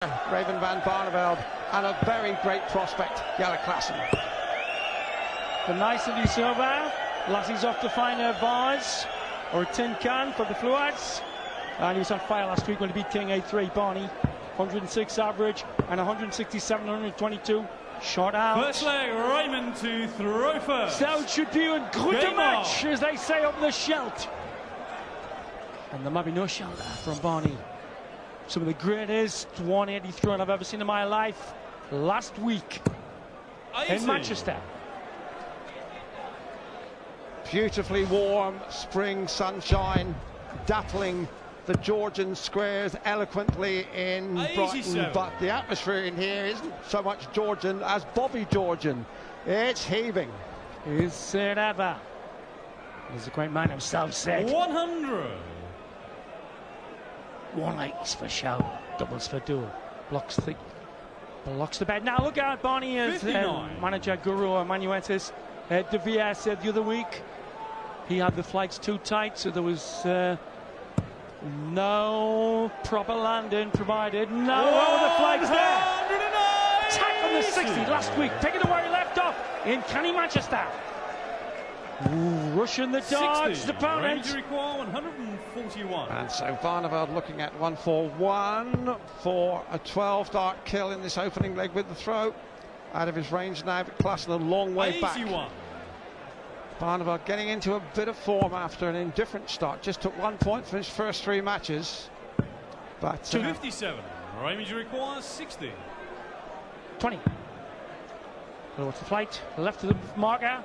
Raven van Barneveld and a very great prospect, Jelle Klaasen. The nicely sober. Lassie's off to find a vase or a tin can for the fluids. And he was on fire last week when he beat King 8-3. Barney, 106 average and 167, 122 shot out. First leg, Raymond to throw first. So it should be a good match, as they say up the Scheldt. And there might be no Scheldt from Barney. Some of the greatest 180 throwing I've ever seen in my life last week in Manchester. Beautifully warm spring sunshine, dappling the Georgian squares eloquently in Brighton, but the atmosphere in here isn't so much Georgian as Bobby Georgian. It's heaving. Is it ever? He's a great man himself, said. 100. 180s for show, doubles for duel. Blocks the bed. Now look out, Barney, as manager Guru Manuetis De Villa said the other week. He had the flights too tight, so there was no proper landing provided. No the flights there. Attack on the 60 last week, taking away he left off in canny Manchester. Rushing the darts, the opponent. Range require 141. And so Barneveld looking at 1-4-1 for a 12-dart kill in this opening leg with the throw. Out of his range now, but Klaasen a long way back. Barneveld getting into a bit of form after an indifferent start. Just took 1 point from his first 3 matches. But 257. Range requires 60. 20. What's the flight? Left to the marker.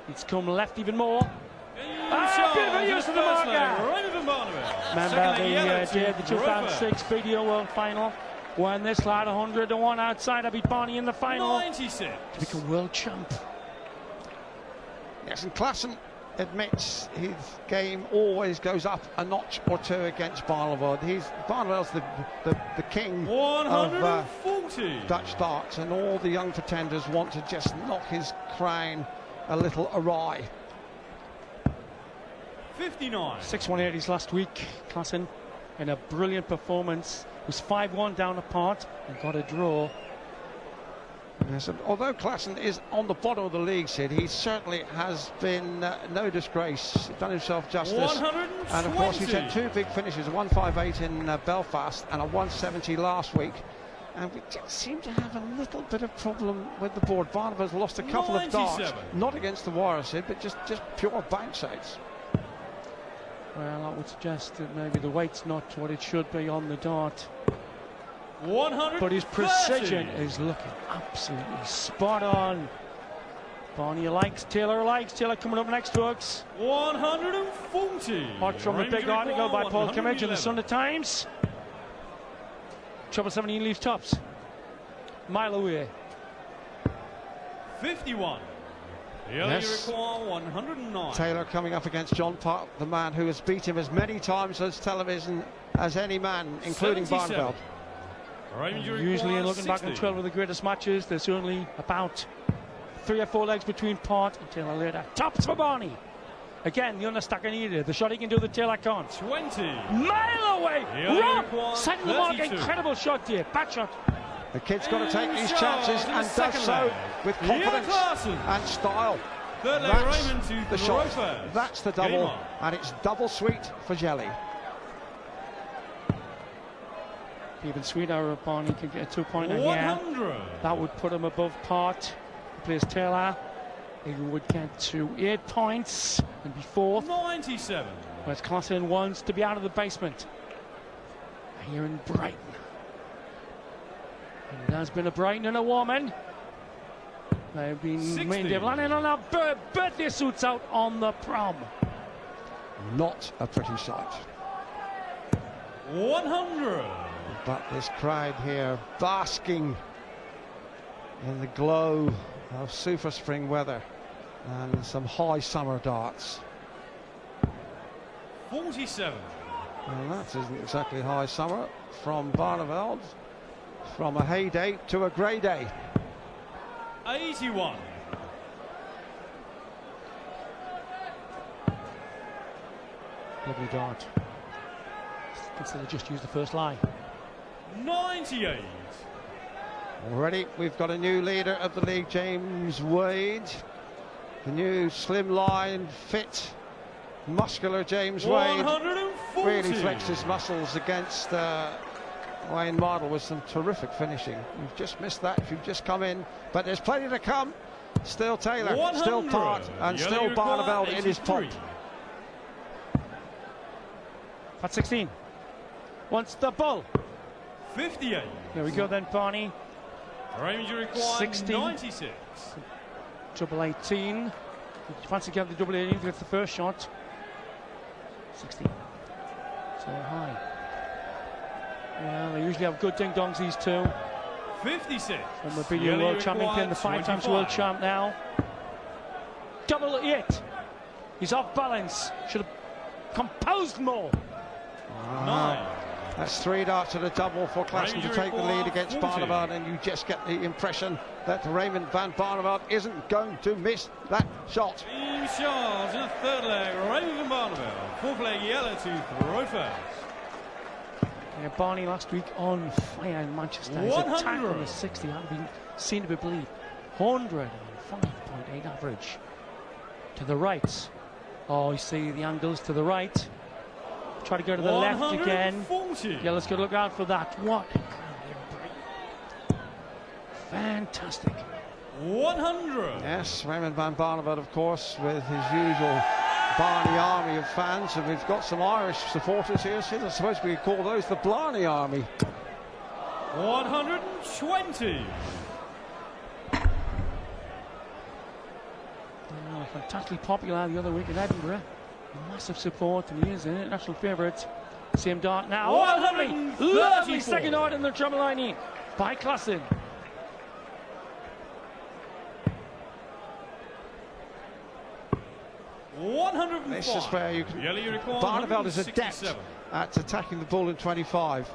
It's come left even more. Bit of a use of the marker. Remember the 2006 BDO World Final when this lad 100-1 outside. I beat Barney in the final 96 to become world champ. Yes, and Klaasen admits his game always goes up a notch or two against Barneveld. Barneveld's the king of Dutch darts, and all the young pretenders want to just knock his crown a little awry. 59. 6 180s last week. Klaasen in a brilliant performance. Was 5-1 down apart and got a draw. Yes, and although Klaasen is on the bottom of the league, Sid, he certainly has been no disgrace. Done himself justice. 120. And of course he's had 2 big finishes, a 158 in Belfast and a 170 last week. And we just seem to have a little bit of problem with the board. Barneveld's lost a couple of darts, not against the wire, Sid, but just pure bounce outs. Well, I would suggest that maybe the weight's not what it should be on the dart. 130. But his precision is looking absolutely spot on. Barney likes, Taylor coming up next to us. 140. Hot from a big article by Paul Kimmage in the Sunday Times. Trouble 17 leaves tops. Mile away. 51. Yes. 109. Taylor coming up against John Park, the man who has beat him as many times as television as any man, including 77. Barneveld. Usually in looking back on 12 of the greatest matches, there's only about 3 or 4 legs between Part and Taylor later. Tops for Barney. Again, the understacker needed. The shot he can do, the Taylor can't. 20. Mile away. Rob, setting the mark. Incredible shot here. Back shot. The kid's got to take these chances and does so with confidence and style. That's the shot. That's the double, and it's double sweet for Jelly. Even sweeter if Barney can get a 2-pointer here. 100. That would put him above Part. He plays Taylor. He would get to 8 points and be 4th. 97. Whereas Klaasen wants to be out of the basement. Here in Brighton. And there's been a Brighton and a Warman. They've been landing on our birthday suits out on the prom. Not a pretty sight. 100. But this crowd here basking in the glow of super spring weather and some high summer darts. 47. Well, that isn't exactly high summer from Barneveld. From a heyday to a grey day. 81. Lovely dart. Consider just use the first line. 98. Already we've got a new leader of the league, James Wade. The new slimline, fit, muscular James Wade 140. really flexed his muscles against Wayne Mardle with some terrific finishing. You've just missed that if you've just come in, but there's plenty to come. Still Taylor, still Part, and still Barneveld in his pump. At 16. Wants the ball. 58. There we go then, Barney. Range required 60. 96. Double 18. Fancy getting the double 18 to get the first shot. 16. So high. Well, they usually have good ding-dongs, these two. 56. From the BU World Champion, the 5 times world champ now. Double 8. He's off balance. Should have composed more. 9. That's 3 darts to the double for Klaasen to take the lead against Barneveld, and you just get the impression that Raymond van Barneveld isn't going to miss that shot. Team Charles in the third leg. Raymond van Barneveld. Fourth leg, yellow to throw first. Yeah, Barney last week on fire in Manchester. His attack on the 60 hadn't been seen to be believed. 105.8 average. To the right. Oh, you see the angles to the right. Try to go to the left again. Yeah, let's go look out for that. What? Fantastic. 100. Yes, Raymond van Barneveld, of course, with his usual Barney army of fans, and we've got some Irish supporters here. So I suppose we could call those the Blarney army. 120. Oh, fantastically popular the other week in Edinburgh. Massive support, and he is an international favourite. Same dart now. Oh, lovely second dart in the treble lining by Klaasen. This is where you can. Barneveld is adept at attacking the ball in 25.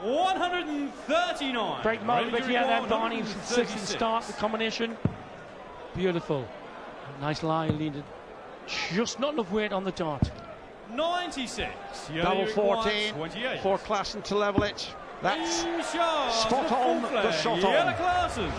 139. Great moment here then, Barney. 6 and start the combination. Beautiful. Nice line, leaded. Just not enough weight on the dart. 96. Double 14 for Klaasen to level it. That's spot on the shot on. Klaasen.